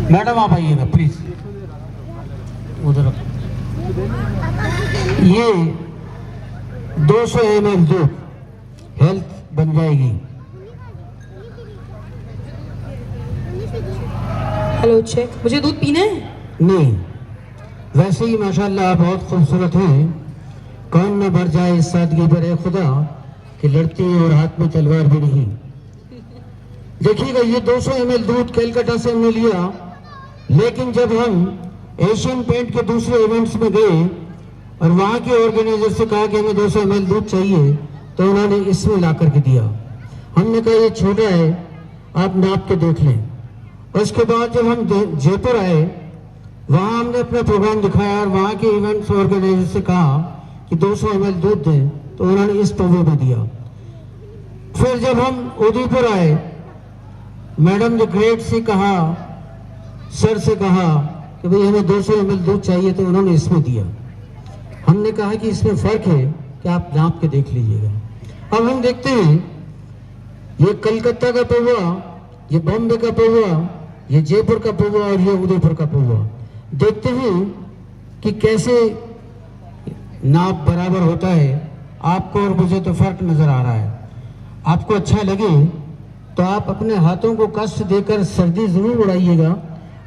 Madam आप आइएगा please उधर। ये 200 ml दूध हेल्थ बन जाएगी। हेलो चेक, मुझे दूध पीना है? नहीं, वैसे ही माशाल्लाह आप बहुत खूबसूरत हैं। कौन न भर जाए इस सादगी पर है खुदा कि लड़ती है और हाथ में तलवार भी नहीं। देखिएगा ये 200 ml दूध कलकत्ता से हमने लिया, लेकिन जब हम एशियन पेंट के दूसरे इवेंट्स में गए और वहां के ऑर्गेनाइजर से कहा कि हमें 200 ml दूध चाहिए, तो उन्होंने इसमें ला करके दिया। हमने कहा ये छोटा है, आप नाप के देख लें। उसके बाद जब हम जयपुर आए, वहां हमने अपना प्रोग्राम दिखाया और वहां के इवेंट्स ऑर्गेनाइजर से कहा कि 200 ml दूध दें, तो उन्होंने इस पौवे में दिया। फिर जब हम उदयपुर आए, मैडम द ग्रेट से कहा, सर से कहा कि भाई हमें 200 ml दूध चाहिए, तो उन्होंने इसमें दिया। हमने कहा कि इसमें फर्क है कि आप नाप के देख लीजिएगा। अब हम देखते हैं ये कलकत्ता का पौवा, ये बॉम्बे का पौवा, ये जयपुर का पौवा और ये उदयपुर का पौवा। देखते हैं कि कैसे नाप बराबर होता है। आपको और मुझे तो फर्क नजर आ रहा है। आपको अच्छा लगे तो आप अपने हाथों को कष्ट देकर सर्दी जरूर उड़ाइएगा,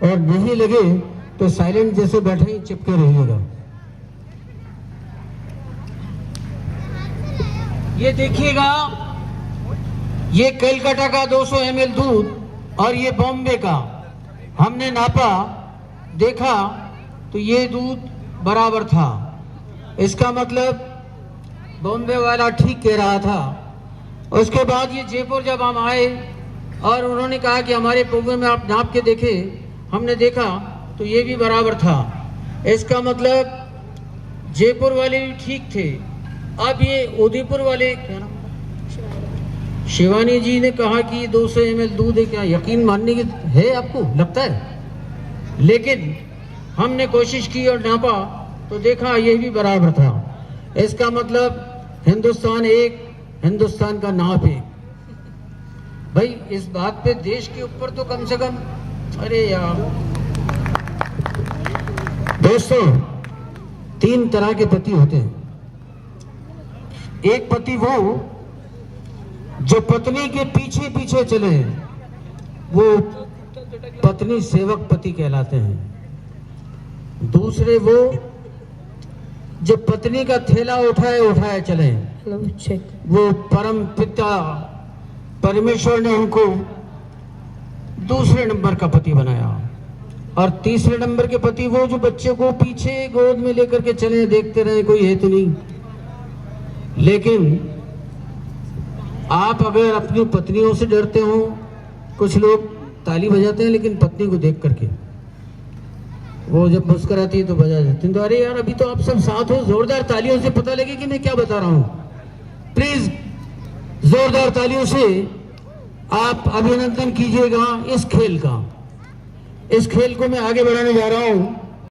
और नहीं लगे तो साइलेंट जैसे बैठे ही चिपके रहिएगा। ये देखिएगा, ये कलकत्ता का 200 ml दूध और ये बॉम्बे का हमने नापा, देखा तो ये दूध बराबर था। इसका मतलब बॉम्बे वाला ठीक कह रहा था। उसके बाद ये जयपुर जब हम आए और उन्होंने कहा कि हमारे पौवे में आप नाप के देखें, हमने देखा तो ये भी बराबर था। इसका मतलब जयपुर वाले भी ठीक थे। अब ये उदयपुर वाले, क्या नाम, शिवानी जी ने कहा कि 200 ml दूध है, क्या यकीन मानने की है आपको लगता है? लेकिन हमने कोशिश की और नापा तो देखा ये भी बराबर था। इसका मतलब हिंदुस्तान एक, हिंदुस्तान का नाप एक। भाई इस बात पे देश के ऊपर तो कम से कम, अरे यार दोस्तों, 3 तरह के पति होते हैं। एक पति वो जो पत्नी के पीछे पीछे चले, वो पत्नी सेवक पति कहलाते हैं। दूसरे वो जो पत्नी का थैला उठाए उठाए चले, वो परम पिता परमेश्वर ने उनको दूसरे नंबर का पति बनाया। और तीसरे नंबर के पति वो जो बच्चे को पीछे गोद में लेकर के चले, देखते रहे कोई है तो नहीं। लेकिन आप अगर अपनी पत्नियों से डरते हो, कुछ लोग ताली बजाते हैं लेकिन पत्नी को देख करके, वो जब मुस्कुराती है तो बजा देते हैं। तो अरे यार अभी तो आप सब साथ हो, जोरदार तालियों से पता लगे कि मैं क्या बता रहा हूं। प्लीज जोरदार तालियों से आप अभिनंदन कीजिएगा इस खेल का। इस खेल को मैं आगे बढ़ाने जा रहा हूं।